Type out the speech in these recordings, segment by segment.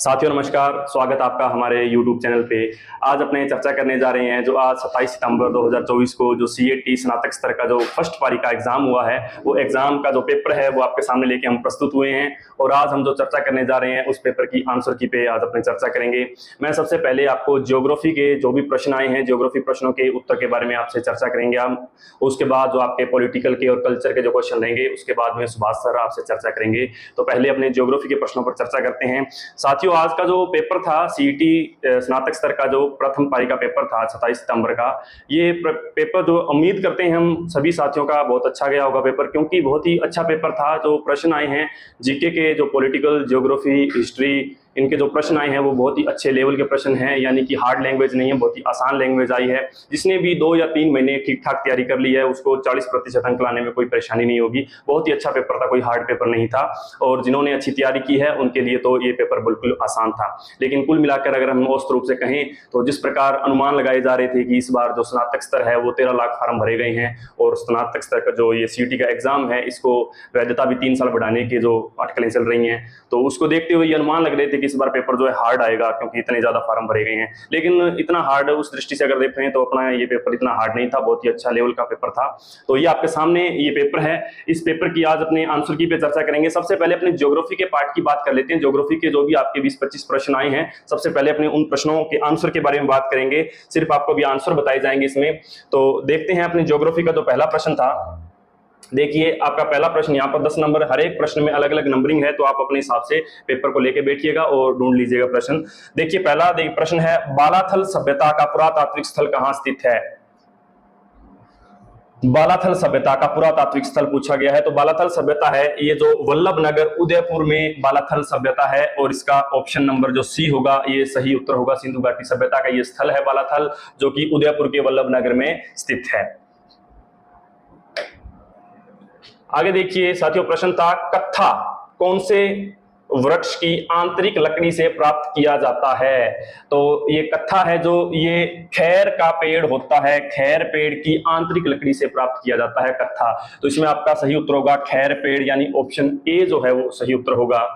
साथियों नमस्कार, स्वागत आपका हमारे YouTube चैनल पे। आज अपने चर्चा करने जा रहे हैं जो आज 27 सितंबर 2024 को जो CAT स्नातक स्तर का जो फर्स्ट पारी का एग्जाम हुआ है, वो एग्जाम का जो पेपर है वो आपके सामने लेके हम प्रस्तुत हुए हैं। और आज हम जो चर्चा करने जा रहे हैं उस पेपर की आंसर की पे आज अपनी चर्चा करेंगे। मैं सबसे पहले आपको ज्योग्राफी के जो भी प्रश्न आए हैं, ज्योग्राफी प्रश्नों के उत्तर के बारे में आपसे चर्चा करेंगे हम। उसके बाद जो आपके पॉलिटिकल के और कल्चर के जो क्वेश्चन रहेंगे उसके बाद में सुभाष सर आपसे चर्चा करेंगे। तो पहले अपने ज्योग्राफी के प्रश्नों पर चर्चा करते हैं। साथियों, आज का जो पेपर था CET स्नातक स्तर का जो प्रथम पारी का पेपर था 27 सितंबर का, ये पेपर जो उम्मीद करते हैं हम सभी साथियों का बहुत अच्छा गया होगा पेपर, क्योंकि बहुत ही अच्छा पेपर था। जो प्रश्न आए हैं जीके के, जो पॉलिटिकल, ज्योग्राफी, हिस्ट्री, इनके जो प्रश्न आए हैं वो बहुत ही अच्छे लेवल के प्रश्न हैं, यानी कि हार्ड लैंग्वेज नहीं है, बहुत ही आसान लैंग्वेज आई है। जिसने भी 2 या 3 महीने ठीक ठाक तैयारी कर ली है उसको 40% अंक लाने में कोई परेशानी नहीं होगी। बहुत ही अच्छा पेपर था, कोई हार्ड पेपर नहीं था। और जिन्होंने अच्छी तैयारी की है उनके लिए तो ये पेपर बिल्कुल आसान था। लेकिन कुल मिलाकर अगर हम औसत रूप से कहें तो जिस प्रकार अनुमान लगाए जा रहे थे कि इस बार जो स्नातक स्तर है वो 13 लाख फार्म भरे गए हैं, और स्नातक स्तर का जो ये CET का एग्जाम है इसको वैधता भी 3 साल बढ़ाने की जो अटकलें चल रही हैं, तो उसको देखते हुए ये अनुमान लग रहे थे कि इस बार पेपर जो है हार्ड आएगा, क्योंकि इतने ज्यादा फार्म भरे गए हैं। लेकिन इतना हार्ड उस दृष्टि से अगर देखें तो अपना ये पेपर इतना हार्ड नहीं था, बहुत ही अच्छा लेवल का पेपर था। तो ये आपके सामने ये पेपर है। इस पेपर की आज अपने आंसर की पे चर्चा करेंगे। सबसे पहले अपने ज्योग्राफी के पार्ट की बात कर लेते हैं। ज्योग्राफी के जो भी आपके 20-25 प्रश्न आए हैं, सबसे पहले अपने उन प्रश्नों के आंसर के बारे में बात करेंगे। सिर्फ आपको भी आंसर बताए जाएंगे इसमें। तो देखते हैं अपने ज्योग्राफी का जो पहला प्रश्न था। देखिए, आपका पहला प्रश्न यहाँ पर 10 नंबर, हर एक प्रश्न में अलग अलग नंबरिंग है, तो आप अपने हिसाब से पेपर को लेके बैठिएगा और ढूंढ लीजिएगा प्रश्न। देखिए, पहला प्रश्न है, बालाथल सभ्यता का पुरातात्विक स्थल कहाँ स्थित है? बालाथल सभ्यता का पुरातात्विक स्थल पूछा गया है। तो बालाथल सभ्यता है ये जो वल्लभ नगर उदयपुर में बालाथल सभ्यता है, और इसका ऑप्शन नंबर जो C होगा ये सही उत्तर होगा। सिंधु घाटी सभ्यता का ये स्थल है बालाथल, जो कि उदयपुर के वल्लभ नगर में स्थित है। आगे देखिए साथियों, प्रश्न था, कत्था कौन से वृक्ष की आंतरिक लकड़ी से प्राप्त किया जाता है? तो ये कत्था है जो ये खैर का पेड़ होता है, खैर पेड़ की आंतरिक लकड़ी से प्राप्त किया जाता है कत्था। तो इसमें आपका सही उत्तर होगा खैर पेड़, यानी ऑप्शन A जो है वो सही उत्तर होगा।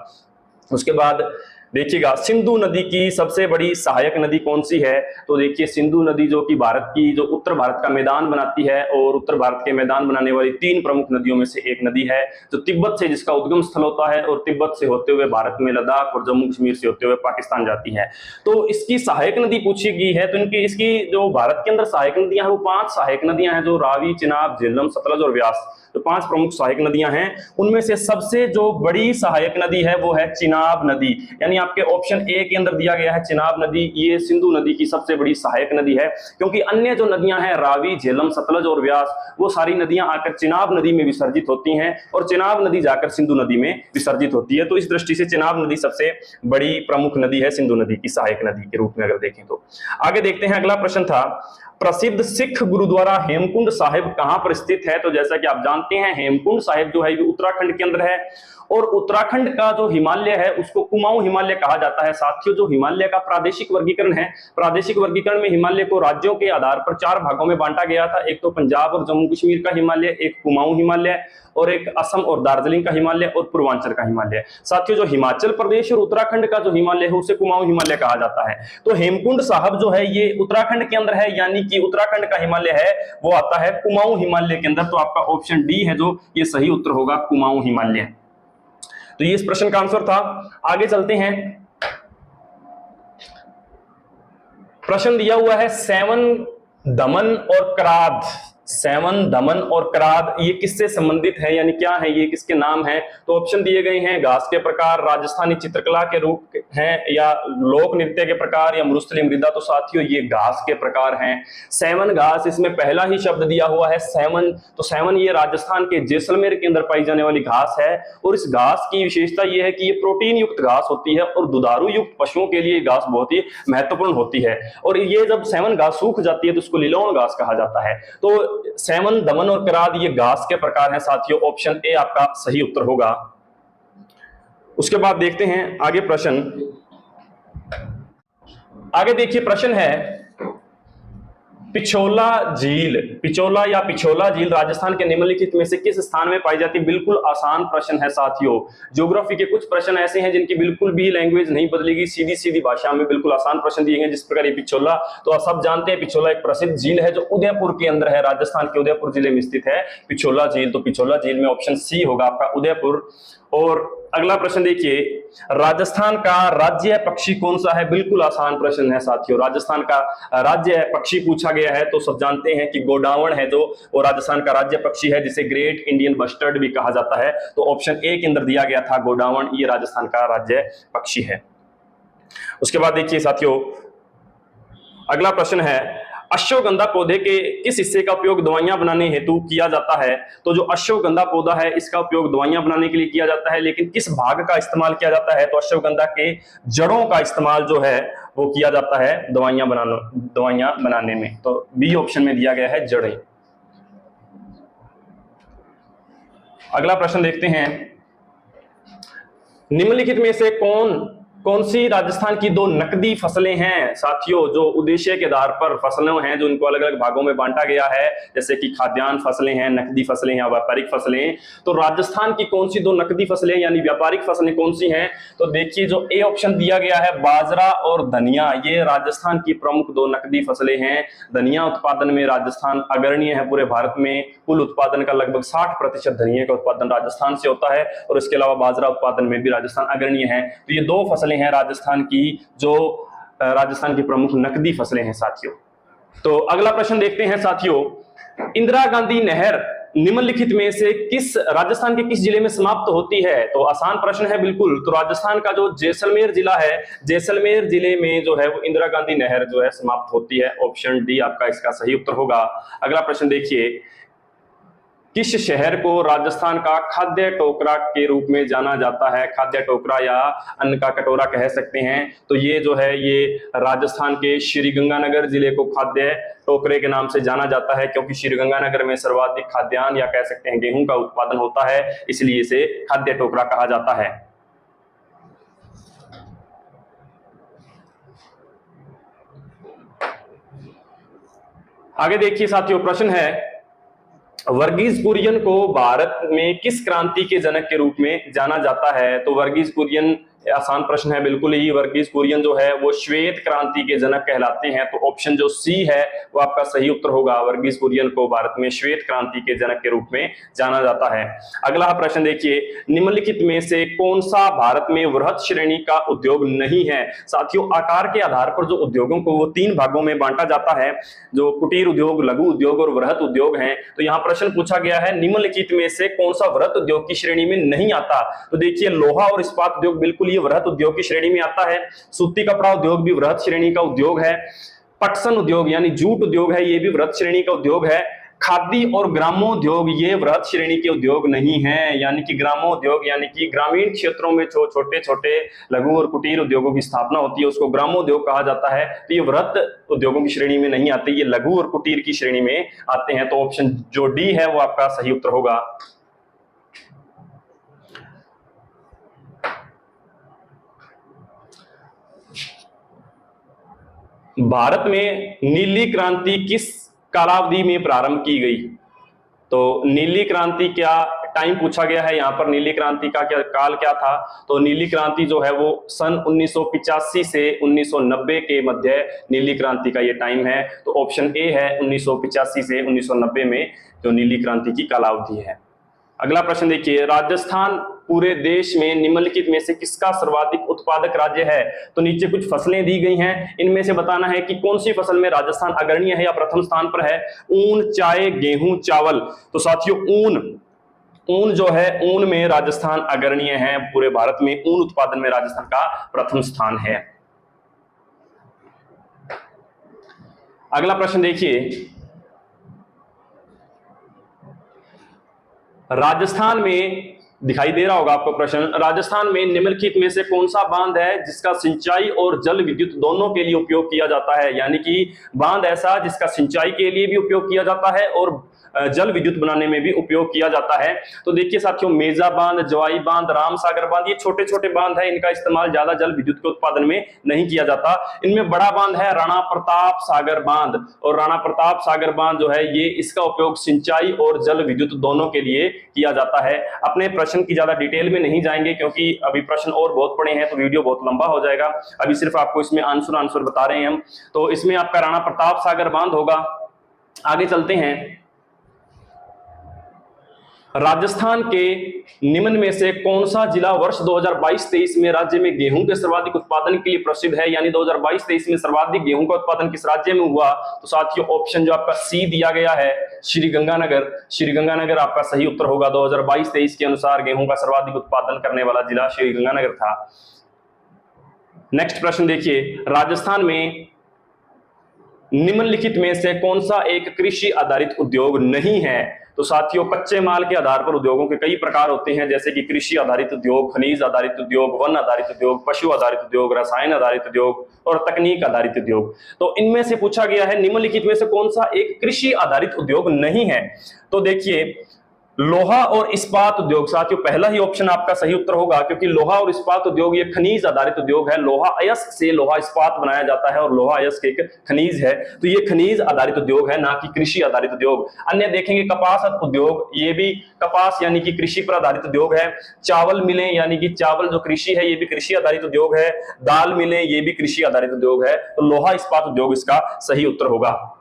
उसके बाद देखिएगा, सिंधु नदी की सबसे बड़ी सहायक नदी कौन सी है? तो देखिए, सिंधु नदी जो कि भारत की जो उत्तर भारत का मैदान बनाती है, और उत्तर भारत के मैदान बनाने वाली 3 प्रमुख नदियों में से एक नदी है, जो तिब्बत से जिसका उद्गम स्थल होता है, और तिब्बत से होते हुए भारत में लद्दाख और जम्मू कश्मीर से होते हुए पाकिस्तान जाती है। तो इसकी सहायक नदी पूछी गई है। तो इनकी इसकी जो भारत के अंदर सहायक नदियां हैं वो 5 सहायक नदियां हैं, जो रावी, चिनाब, झेलम, सतलज और व्यास। तो 5 प्रमुख सहायक नदियां हैं। उनमें से सबसे जो बड़ी सहायक नदी है वो है चिनाब नदी, यानी आपके ऑप्शन A के अंदर दिया गया है चिनाब नदी। ये सिंधु नदी की सबसे बड़ी सहायक नदी है, क्योंकि अन्य जो नदियां हैं रावी, झेलम, सतलज और व्यास, वो सारी नदियां आकर चिनाब नदी में विसर्जित होती हैं, और चिनाब नदी जाकर सिंधु नदी में विसर्जित होती है। तो इस दृष्टि से चिनाब नदी सबसे बड़ी प्रमुख नदी है सिंधु नदी की सहायक नदी के रूप में अगर देखें तो। आगे देखते हैं, अगला प्रश्न था, प्रसिद्ध सिख गुरुद्वारा हेमकुंड साहिब कहां पर स्थित है? तो जैसा कि आप जानते हैं, हेमकुंड साहिब जो है ये उत्तराखंड के अंदर है, और उत्तराखंड का जो हिमालय है उसको कुमाऊं हिमालय कहा जाता है। साथियों, जो हिमालय का प्रादेशिक वर्गीकरण है, प्रादेशिक वर्गीकरण में हिमालय को राज्यों के आधार पर 4 भागों में बांटा गया था। एक तो पंजाब और जम्मू कश्मीर का हिमालय, एक कुमाऊं हिमालय, और एक असम और दार्जिलिंग का हिमालय, और पूर्वांचल का हिमालय। साथियों, जो हिमाचल प्रदेश और उत्तराखंड का जो हिमालय है उसे कुमाऊं हिमालय कहा जाता है। तो हेमकुंड साहब जो है ये उत्तराखंड के अंदर है, यानी कि उत्तराखंड का हिमालय है वो आता है कुमाऊं हिमालय के अंदर। तो आपका ऑप्शन D है जो ये सही उत्तर होगा, कुमाऊं हिमालय। तो ये इस प्रश्न का आंसर था। आगे चलते हैं, प्रश्न दिया हुआ है, सेवन दमन और कराद। सेवन दमन और कराद ये किससे संबंधित है, यानी क्या है ये, किसके नाम है? तो ऑप्शन दिए गए हैं, घास के प्रकार, राजस्थानी चित्रकला के रूप हैं, या लोक नृत्य के प्रकार, या मरुस्थलीय मृदा। तो साथियों ये घास के प्रकार हैं। सेवन घास, इसमें पहला ही शब्द दिया हुआ है सेवन। तो सेवन ये राजस्थान के जैसलमेर के अंदर पाई जाने वाली घास है, और इस घास की विशेषता ये है कि ये प्रोटीन युक्त घास होती है, और दुधारू युक्त पशुओं के लिए घास बहुत ही महत्वपूर्ण होती है। और ये जब सेवन घास सूख जाती है तो उसको लिलोन घास कहा जाता है। तो सेवन, दमन और कराद ये घास के प्रकार हैं साथियों। ऑप्शन A आपका सही उत्तर होगा। उसके बाद देखते हैं आगे प्रश्न। आगे देखिए, प्रश्न है, पिछोला झील, पिछोला या पिछोला झील राजस्थान के निम्नलिखित में से किस स्थान में पाई जाती है? बिल्कुल आसान प्रश्न है साथियों। ज्योग्राफी के कुछ प्रश्न ऐसे हैं जिनकी बिल्कुल भी लैंग्वेज नहीं बदलेगी, सीधी सीधी भाषा में बिल्कुल आसान प्रश्न दिए गए, जिस प्रकार ये पिछोला, तो आप सब जानते हैं पिछोला एक प्रसिद्ध झील है जो उदयपुर के अंदर है, राजस्थान के उदयपुर जिले में स्थित है पिछोला झील। तो पिछोला झील में ऑप्शन सी होगा आपका उदयपुर। और अगला प्रश्न देखिए, राजस्थान का राज्य पक्षी कौन सा है? बिल्कुल आसान प्रश्न है साथियों। राजस्थान का राज्य पक्षी पूछा गया है तो सब जानते हैं कि गोडावण है जो वो राजस्थान का राज्य पक्षी है, जिसे ग्रेट इंडियन बस्टर्ड भी कहा जाता है। तो ऑप्शन ए के अंदर दिया गया था गोडावण, ये राजस्थान का राज्य पक्षी है। उसके बाद देखिए साथियों, अगला प्रश्न है, अश्वगंधा पौधे के किस हिस्से का उपयोग दवाइयां बनाने हेतु किया जाता है? तो जो अश्वगंधा पौधा है इसका उपयोग दवाइयां बनाने के लिए किया जाता है, लेकिन किस भाग का इस्तेमाल किया जाता है? तो अश्वगंधा के जड़ों का इस्तेमाल जो है वो किया जाता है दवाइयां बनाने में। तो बी ऑप्शन में दिया गया है जड़ें। अगला प्रश्न देखते हैं, निम्नलिखित में से कौन सी राजस्थान की दो नकदी फसलें हैं? साथियों, जो उद्देश्य के आधार पर फसलें हैं जो इनको अलग अलग भागों में बांटा गया है, जैसे कि खाद्यान्न फसलें हैं, नकदी फसलें हैं, व्यापारिक फसलें। तो राजस्थान की कौन सी दो नकदी फसलें यानी व्यापारिक फसलें कौन सी हैं? तो देखिए, जो ए ऑप्शन दिया गया है बाजरा और धनिया, ये राजस्थान की प्रमुख दो नकदी फसलें हैं। धनिया उत्पादन में राजस्थान अग्रणीय है पूरे भारत में, कुल उत्पादन का लगभग 60% धनिया का उत्पादन राजस्थान से होता है, और इसके अलावा बाजरा उत्पादन में भी राजस्थान अग्रणीय है। तो ये दो फसलें हैं राजस्थान की, जो राजस्थान की प्रमुख नकदी फसलें हैं साथियों। तो अगला प्रश्न देखते हैं साथियों, इंदिरा गांधी नहर निम्नलिखित में से किस राजस्थान के किस जिले में समाप्त होती है? तो आसान प्रश्न है बिल्कुल। तो राजस्थान का जो जैसलमेर जिला है, जैसलमेर जिले में जो है वो इंदिरा गांधी नहर जो है समाप्त होती है। ऑप्शन डी आपका इसका सही उत्तर होगा। अगला प्रश्न देखिए, किस शहर को राजस्थान का खाद्य टोकरा के रूप में जाना जाता है? खाद्य टोकरा या अन्न का कटोरा कह सकते हैं। तो ये जो है ये राजस्थान के श्रीगंगानगर जिले को खाद्य टोकरे के नाम से जाना जाता है, क्योंकि श्रीगंगानगर में सर्वाधिक खाद्यान्न या कह सकते हैं गेहूं का उत्पादन होता है, इसलिए इसे खाद्य टोकरा कहा जाता है। आगे देखिए साथियों, प्रश्न है, वर्गीज कुरियन को भारत में किस क्रांति के जनक के रूप में जाना जाता है? तो वर्गीज कुरियन, आसान प्रश्न है बिल्कुल ही। वर्गीज कुरियन जो है वो श्वेत क्रांति के जनक कहलाते हैं। तो ऑप्शन जो सी है वो आपका सही उत्तर होगा। वर्गीज कुरियन को भारत में श्वेत क्रांति के जनक के रूप में जाना जाता है। अगला प्रश्न देखिए, निम्नलिखित में से कौन सा भारत में वृहत श्रेणी का उद्योग नहीं है? साथियों, आकार के आधार पर जो उद्योगों को वो तीन भागों में बांटा जाता है, जो कुटीर उद्योग, लघु उद्योग और वृहत उद्योग हैं। तो यहाँ प्रश्न पूछा गया है, निम्नलिखित में से कौन सा वृहत उद्योग की श्रेणी में नहीं आता? तो देखिए, लोहा और इस्पात उद्योग बिल्कुल वृहत उद्योग की श्रेणी में आता है। सूती कपड़ा उद्योग भी वृहत श्रेणी का उद्योग है। पटसन उद्योग यानी जूट उद्योग है, ये भी वृहत श्रेणी का उद्योग है। खादी और ग्रामोद्योग ये वृहत श्रेणी के उद्योग नहीं है, यानी कि ग्रामोद्योग यानी कि ग्रामीण क्षेत्रों में जो छोटे छोटे लघु और कुटीर उद्योगों की स्थापना होती है उसको ग्रामोद्योग कहा जाता है। तो ये वृहत उद्योगों की श्रेणी में नहीं आते, ये लघु और कुटीर की श्रेणी में आते हैं। तो ऑप्शन जो डी है वो आपका सही उत्तर होगा। भारत में नीली क्रांति किस कालावधि में प्रारंभ की गई? तो नीली क्रांति क्या टाइम पूछा गया है यहाँ पर, नीली क्रांति का क्या काल क्या था? तो नीली क्रांति जो है वो सन 1985 से 1990 के मध्य नीली क्रांति का ये टाइम है। तो ऑप्शन ए है 1985 से 1990 में जो नीली क्रांति की कालावधि है। अगला प्रश्न देखिए, राजस्थान पूरे देश में निम्नलिखित में से किसका सर्वाधिक उत्पादक राज्य है? तो नीचे कुछ फसलें दी गई हैं, इनमें से बताना है कि कौन सी फसल में राजस्थान अग्रणीय है या प्रथम स्थान पर है। ऊन, चाय, गेहूं, चावल। तो साथियों, ऊन जो है, ऊन में राजस्थान अग्रणीय है। पूरे भारत में ऊन उत्पादन में राजस्थान का प्रथम स्थान है। अगला प्रश्न देखिए, राजस्थान में दिखाई दे रहा होगा आपको प्रश्न, राजस्थान में निम्नलिखित में से कौन सा बांध है जिसका सिंचाई और जल विद्युत दोनों के लिए उपयोग किया जाता है? यानी कि बांध ऐसा जिसका सिंचाई के लिए भी उपयोग किया जाता है और जल विद्युत बनाने में भी उपयोग किया जाता है। तो देखिए साथियों, मेजा बांध, जवाई बांध, राम सागर बांध, ये छोटे छोटे बांध है, इनका इस्तेमाल ज्यादा जल विद्युत के उत्पादन में नहीं किया जाता। इनमें बड़ा बांध है राणा प्रताप सागर बांध, और राणा प्रताप सागर बांध जो है ये इसका उपयोग सिंचाई और जल विद्युत दोनों के लिए किया जाता है। अपने प्रश्न की ज्यादा डिटेल में नहीं जाएंगे क्योंकि अभी प्रश्न और बहुत पड़े हैं तो वीडियो बहुत लंबा हो जाएगा। अभी सिर्फ आपको इसमें आंसर बता रहे हैं हम। तो इसमें आपका राणा प्रताप सागर बांध होगा। आगे चलते हैं। राजस्थान के निम्न में से कौन सा जिला वर्ष 2022-23 में राज्य में गेहूं के सर्वाधिक उत्पादन के लिए प्रसिद्ध है? यानी 2022-23 में सर्वाधिक गेहूं का उत्पादन किस राज्य में हुआ? तो साथियों ऑप्शन जो आपका सी दिया गया है, श्रीगंगानगर। श्रीगंगानगर आपका सही उत्तर होगा। 2022-23 के अनुसार गेहूं का सर्वाधिक उत्पादन करने वाला जिला श्रीगंगानगर था। नेक्स्ट प्रश्न देखिए, राजस्थान में निम्नलिखित में से कौन सा एक कृषि आधारित उद्योग नहीं है? तो साथियों, कच्चे माल के आधार पर उद्योगों के कई प्रकार होते हैं, जैसे कि कृषि आधारित उद्योग, खनिज आधारित उद्योग, वन आधारित उद्योग, पशु आधारित उद्योग, रसायन आधारित उद्योग और तकनीक आधारित उद्योग। तो इनमें से पूछा गया है निम्नलिखित में से कौन सा एक कृषि आधारित उद्योग नहीं है? तो देखिए, लोहा और इस्पात उद्योग। साथियों पहला ही ऑप्शन आपका सही उत्तर होगा, क्योंकि लोहा और इस्पात उद्योग ये खनिज आधारित उद्योग है। लोहा अयस्क से लोहा इस्पात बनाया जाता है और लोहा अयस्क एक खनिज है, तो ये खनिज आधारित उद्योग है, ना कि कृषि आधारित उद्योग। अन्य देखेंगे कपास उद्योग, ये भी कपास यानी कि कृषि पर आधारित उद्योग है। चावल मिलें यानी कि चावल जो कृषि है ये भी कृषि आधारित उद्योग है। दाल मिलें ये भी कृषि आधारित उद्योग है। तो लोहा इस्पात उद्योग इसका सही उत्तर होगा।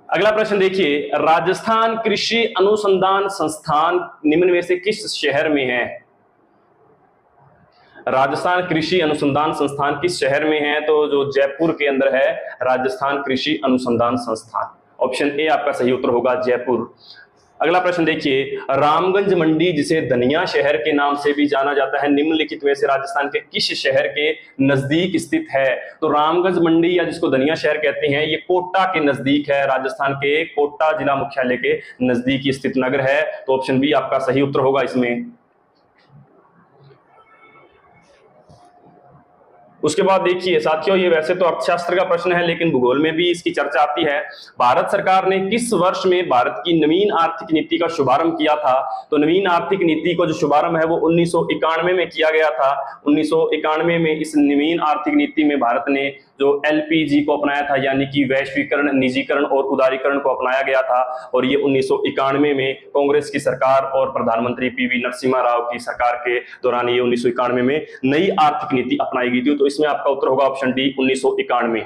अगला प्रश्न देखिए, राजस्थान कृषि अनुसंधान संस्थान निम्न में से किस शहर में है? राजस्थान कृषि अनुसंधान संस्थान किस शहर में है? तो जो जयपुर के अंदर है राजस्थान कृषि अनुसंधान संस्थान। ऑप्शन ए आपका सही उत्तर होगा, जयपुर। अगला प्रश्न देखिए, रामगंज मंडी जिसे धनिया शहर के नाम से भी जाना जाता है, निम्नलिखित में से राजस्थान के किस शहर के नजदीक स्थित है? तो रामगंज मंडी या जिसको धनिया शहर कहते हैं ये कोटा के नजदीक है। राजस्थान के कोटा जिला मुख्यालय के नजदीक स्थित नगर है। तो ऑप्शन बी आपका सही उत्तर होगा इसमें। उसके बाद देखिए साथियों, ये वैसे तो अर्थशास्त्र का प्रश्न है लेकिन भूगोल में भी इसकी चर्चा आती है। भारत सरकार ने किस वर्ष में भारत की नवीन आर्थिक नीति का शुभारंभ किया था? तो नवीन आर्थिक नीति को जो शुभारंभ है वो 1991 में किया गया था। 1991 में इस नवीन आर्थिक नीति में भारत ने जो एलपीजी को अपनाया था, यानी कि वैश्वीकरण, निजीकरण और उदारीकरण को अपनाया गया था। और ये 1991 में कांग्रेस की सरकार और प्रधानमंत्री पीवी नरसिम्हा राव की सरकार के दौरान ये 1991 में नई आर्थिक नीति अपनाई गई थी। तो इसमें आपका उत्तर होगा ऑप्शन डी, 1991।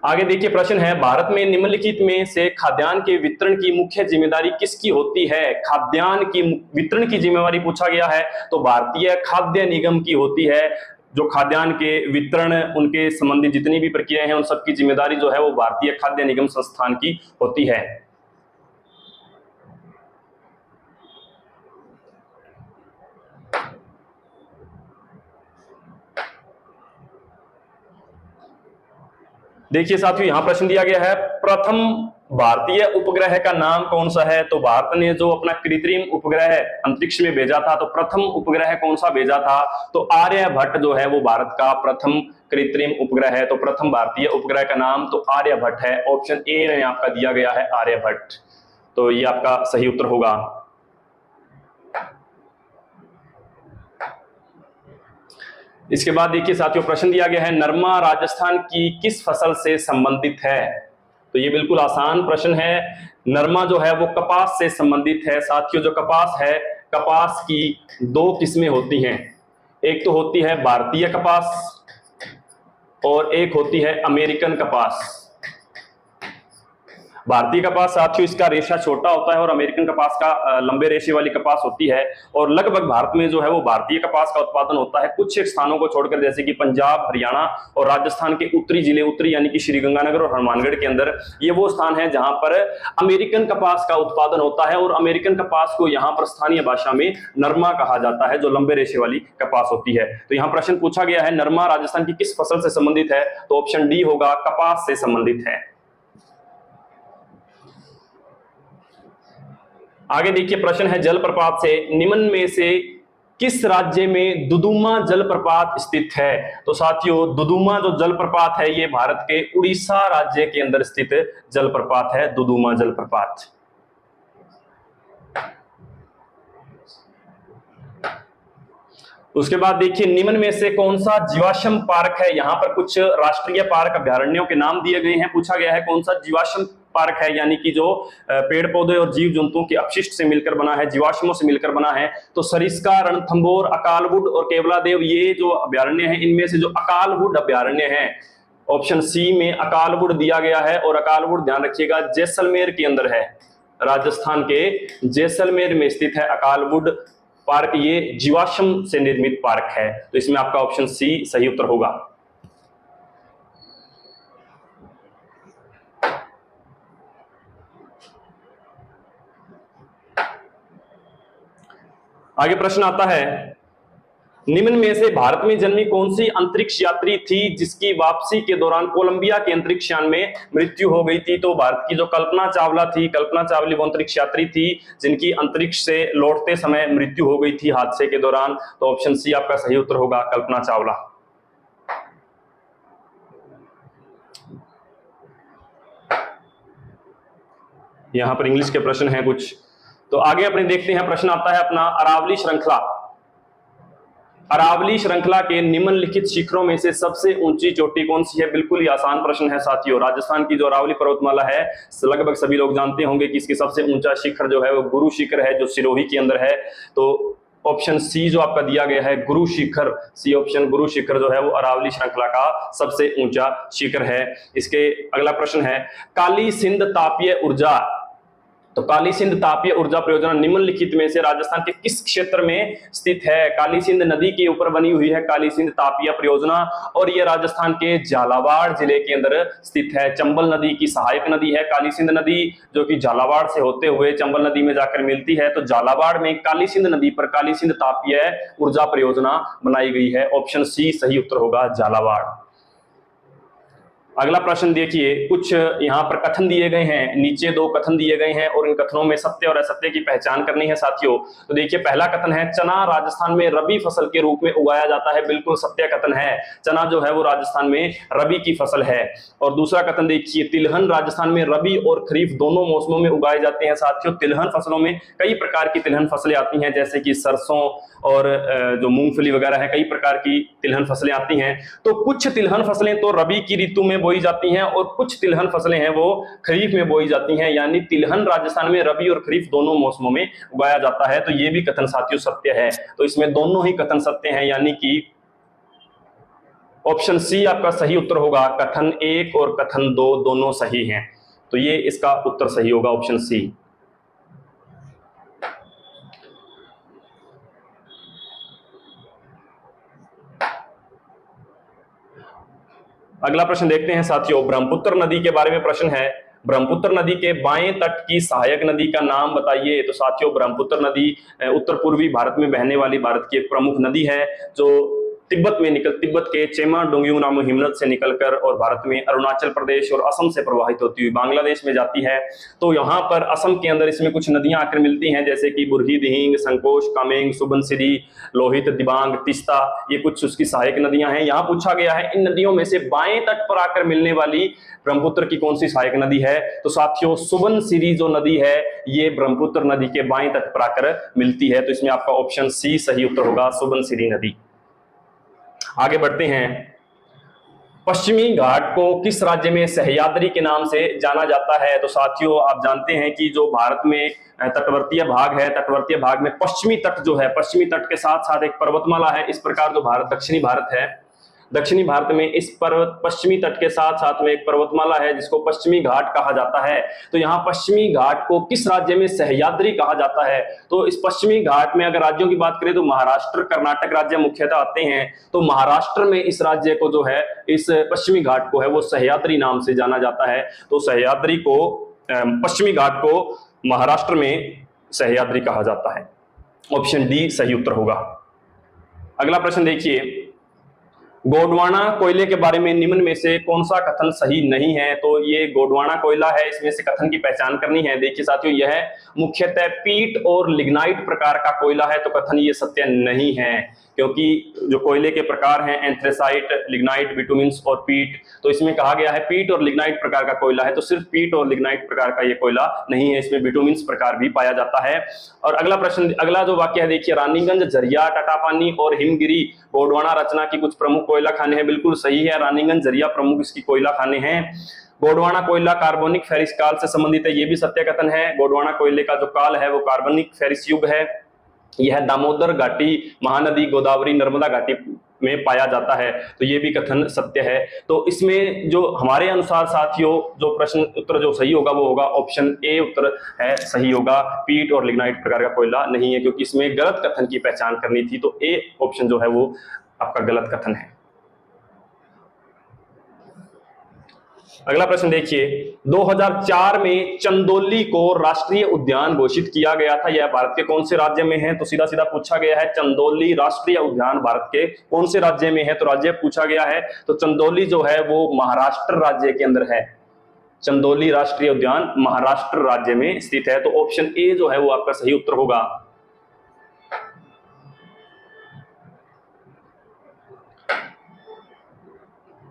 आगे देखिए प्रश्न है, भारत में निम्नलिखित में से खाद्यान्न के वितरण की मुख्य जिम्मेदारी किसकी होती है? खाद्यान्न की वितरण की जिम्मेदारी पूछा गया है तो भारतीय खाद्य निगम की होती है। जो खाद्यान्न के वितरण उनके संबंधित जितनी भी प्रक्रियाएं हैं उन सबकी जिम्मेदारी जो है वो भारतीय खाद्य निगम संस्थान की होती है। देखिए साथियों, यहां प्रश्न दिया गया है, प्रथम भारतीय उपग्रह का नाम कौन सा है? तो भारत ने जो अपना कृत्रिम उपग्रह अंतरिक्ष में भेजा था, तो प्रथम उपग्रह कौन सा भेजा था? तो आर्यभट्ट जो है वो भारत का प्रथम कृत्रिम उपग्रह है। तो प्रथम भारतीय उपग्रह का नाम तो आर्यभट्ट है। ऑप्शन ए में आपका दिया गया है आर्यभट्ट। तो ये आपका सही उत्तर होगा। इसके बाद देखिए साथियों, प्रश्न दिया गया है, नरमा राजस्थान की किस फसल से संबंधित है? तो ये बिल्कुल आसान प्रश्न है। नरमा जो है वो कपास से संबंधित है। साथियों जो कपास है, कपास की दो किस्में होती हैं। एक तो होती है भारतीय कपास और एक होती है अमेरिकन कपास। भारतीय कपास साथियों इसका रेशा छोटा होता है और अमेरिकन कपास का लंबे रेशे वाली कपास होती है। और लगभग भारत में जो है वो भारतीय कपास का उत्पादन होता है, कुछ एक स्थानों को छोड़कर, जैसे कि पंजाब, हरियाणा और राजस्थान के उत्तरी जिले, उत्तरी यानी कि श्रीगंगानगर और हनुमानगढ़ के अंदर ये वो स्थान है जहां पर अमेरिकन कपास का उत्पादन होता है। और अमेरिकन कपास को यहाँ पर स्थानीय भाषा में नरमा कहा जाता है, जो लंबे रेशे वाली कपास होती है। तो यहाँ प्रश्न पूछा गया है, नरमा राजस्थान की किस फसल से संबंधित है? तो ऑप्शन डी होगा, कपास से संबंधित है। आगे देखिए प्रश्न है जलप्रपात से, निम्न में से किस राज्य में दुदुमा जलप्रपात स्थित है? तो साथियों दुदुमा जो जलप्रपात है ये भारत के उड़ीसा राज्य के अंदर स्थित जलप्रपात है, दुदुमा जलप्रपात। उसके बाद देखिए निम्न में से कौन सा जीवाश्म पार्क है? यहां पर कुछ राष्ट्रीय पार्क अभ्यारण्यों के नाम दिए गए हैं, पूछा गया है कौन सा जीवाश्म पार्क है, यानी कि जो पेड़ पौधे और जीव जंतुओं के अपशिष्ट से मिलकर बना है, जीवाश्मों से मिलकर बना है। तो सरिस्का, रणथंभौर, अकालवुड और केवलादेव, ये जो अभ्यारण्य है इनमें से जो अकालवुड अभ्यारण्य है, ऑप्शन सी में अकालवुड दिया गया है। और अकालवुड ध्यान रखिएगा जैसलमेर के अंदर है, राजस्थान के जैसलमेर में स्थित है अकालवुड पार्क, ये जीवाश्म से निर्मित पार्क है। तो इसमें आपका ऑप्शन सी सही उत्तर होगा। आगे प्रश्न आता है, निम्न में से भारत में जन्मी कौन सी अंतरिक्ष यात्री थी जिसकी वापसी के दौरान कोलंबिया के अंतरिक्ष यान में मृत्यु हो गई थी? तो भारत की जो कल्पना चावला थी, कल्पना चावला वो अंतरिक्ष यात्री थी जिनकी अंतरिक्ष से लौटते समय मृत्यु हो गई थी हादसे के दौरान। तो ऑप्शन सी आपका सही उत्तर होगा, कल्पना चावला। यहां पर इंग्लिश के प्रश्न हैं कुछ, तो आगे अपने देखते हैं। प्रश्न आता है अपना अरावली श्रृंखला। अरावली श्रृंखला के निम्नलिखित शिखरों में से सबसे ऊंची चोटी कौन सी है? बिल्कुल ही आसान प्रश्न है साथियों। राजस्थान की जो अरावली पर्वतमाला है लगभग सभी लोग जानते होंगे कि इसकी सबसे ऊंचा शिखर जो है वो गुरु शिखर है, जो सिरोही के अंदर है। तो ऑप्शन सी जो आपका दिया गया है गुरु शिखर, सी ऑप्शन गुरु शिखर जो है वो अरावली श्रृंखला का सबसे ऊंचा शिखर है। इसके अगला प्रश्न है काली सिंध तापीय ऊर्जा। तो काली सिंध तापीय ऊर्जा परियोजना निम्नलिखित में से राजस्थान के किस क्षेत्र में स्थित है? काली सिंध नदी के ऊपर बनी हुई है काली सिंध तापीय परियोजना, और यह राजस्थान के झालावाड़ जिले के अंदर स्थित है। चंबल नदी की सहायक नदी है काली सिंध नदी, जो कि झालावाड़ से होते हुए चंबल नदी में जाकर मिलती है। तो झालावाड़ में काली सिंध नदी पर काली सिंध तापीय ऊर्जा परियोजना बनाई गई है। ऑप्शन सी सही उत्तर होगा, झालावाड़। अगला प्रश्न देखिए, कुछ यहाँ पर कथन दिए गए हैं, नीचे दो कथन दिए गए हैं और इन कथनों में सत्य और असत्य की पहचान करनी है साथियों। तो देखिए पहला कथन है चना राजस्थान में रबी फसल के रूप में उगाया जाता है। बिल्कुल सत्य कथन है, चना जो है वो राजस्थान में रबी की फसल है। और दूसरा कथन देखिए तिलहन राजस्थान में रबी और खरीफ दोनों मौसमों में उगाए जाते हैं साथियों। तिलहन फसलों में कई प्रकार की तिलहन फसलें आती हैं, जैसे कि सरसों और जो मूंगफली वगैरह है, कई प्रकार की तिलहन फसलें आती हैं। तो कुछ तिलहन फसलें तो रबी की ऋतु में बोई जाती हैं और कुछ तिलहन फसलें हैं वो खरीफ में बोई जाती हैं, यानी तिलहन राजस्थान में रबी और खरीफ दोनों मौसमों में उगाया जाता है। तो ये भी कथन साथियों सत्य है। तो इसमें दोनों ही कथन सत्य हैं, यानी कि ऑप्शन सी आपका सही उत्तर होगा। कथन 1 और कथन 2 दोनों सही हैं, तो ये इसका उत्तर सही होगा, ऑप्शन सी। अगला प्रश्न देखते हैं साथियों, ब्रह्मपुत्र नदी के बारे में प्रश्न है। ब्रह्मपुत्र नदी के बाएं तट की सहायक नदी का नाम बताइए। तो साथियों प्रभुपुत्र नदी उत्तर पूर्वी भारत में बहने वाली भारत की एक प्रमुख नदी है, जो तिब्बत के चेमा डोंगयू नामक हिमनद से निकलकर और भारत में अरुणाचल प्रदेश और असम से प्रवाहित होती हुई बांग्लादेश में जाती है। तो यहाँ पर असम के अंदर इसमें कुछ नदियां आकर मिलती हैं, जैसे कि बुरही, दिहिंग, संकोश, कामेंग, सुबनसिरी, लोहित, दिबांग, तिस्ता, ये कुछ उसकी सहायक नदियां हैं। यहाँ पूछा गया है इन नदियों में से बाएं तट पर आकर मिलने वाली ब्रह्मपुत्र की कौन सी सहायक नदी है? तो साथियों सुबनसिरी जो नदी है ये ब्रह्मपुत्र नदी के बाएं तट पर आकर मिलती है। तो इसमें आपका ऑप्शन सी सही उत्तर होगा, सुबनसिरी नदी। आगे बढ़ते हैं, पश्चिमी घाट को किस राज्य में सह्याद्री के नाम से जाना जाता है? तो साथियों आप जानते हैं कि जो भारत में तटवर्तीय भाग है, तटवर्तीय भाग में पश्चिमी तट जो है, पश्चिमी तट के साथ साथ एक पर्वतमाला है। इस प्रकार जो भारत दक्षिणी भारत है, दक्षिणी भारत में इस पर्वत पश्चिमी तट के साथ साथ में एक पर्वतमाला है जिसको पश्चिमी घाट कहा जाता है। तो यहाँ पश्चिमी घाट को किस राज्य में सह्याद्री कहा जाता है? तो इस पश्चिमी घाट में अगर राज्यों की बात करें तो महाराष्ट्र, कर्नाटक राज्य मुख्यतः आते हैं। तो महाराष्ट्र में इस राज्य को जो है, इस पश्चिमी घाट को है वो सह्याद्री नाम से जाना जाता है। तो सह्याद्री को, पश्चिमी घाट को महाराष्ट्र में सह्याद्री कहा जाता है। ऑप्शन डी सही उत्तर होगा। अगला प्रश्न देखिए, गोंडवाना कोयले के बारे में निम्न में से कौन सा कथन सही नहीं है? तो ये गोंडवाना कोयला है, इसमें से कथन की पहचान करनी है। देखिए साथियों, यह मुख्यतः पीट और लिग्नाइट प्रकार का कोयला है, तो कथन ये सत्य नहीं है, क्योंकि जो कोयले के प्रकार हैं एंथ्रेसाइट, लिग्नाइट, बिटुमिन्स और पीट, तो इसमें कहा गया है पीट और लिग्नाइट प्रकार का कोयला है, तो सिर्फ पीट और लिग्नाइट प्रकार का ये कोयला नहीं है, इसमें बिटुमिन्स प्रकार भी पाया जाता है। और अगला प्रश्न, अगला जो वाक्य है देखिए, रानीगंज, झरिया, टाटापानी और हिमगिरी गोंडवाना रचना की कुछ प्रमुख कोयला खाने हैं। बिल्कुल सही है, रानीगंज, झरिया प्रमुख इसकी कोयला खाने हैं। गोंडवाना कोयला कार्बोनिक फेरिस काल से संबंधित है, ये भी सत्य कथन है। गोंडवाना कोयले का जो काल है वो कार्बोनिक फेरिस युग है। यह दामोदर घाटी, महानदी, गोदावरी, नर्मदा घाटी में पाया जाता है, तो ये भी कथन सत्य है। तो इसमें जो हमारे अनुसार साथियों जो प्रश्न उत्तर जो सही होगा वो होगा ऑप्शन ए उत्तर है, सही होगा। पीट और लिग्नाइट प्रकार का कोयला नहीं है, क्योंकि इसमें गलत कथन की पहचान करनी थी, तो ए ऑप्शन जो है वो आपका गलत कथन है। अगला प्रश्न देखिए, 2004 में चंदौली को राष्ट्रीय उद्यान घोषित किया गया था, यह भारत के कौन से राज्य में है? तो सीधा सीधा पूछा गया है, चंदौली राष्ट्रीय उद्यान भारत के कौन से राज्य में है? तो राज्य पूछा गया है, तो चंदौली जो है वो महाराष्ट्र राज्य के अंदर है। चंदौली राष्ट्रीय उद्यान महाराष्ट्र राज्य में स्थित है, तो ऑप्शन ए जो है वो आपका सही उत्तर होगा।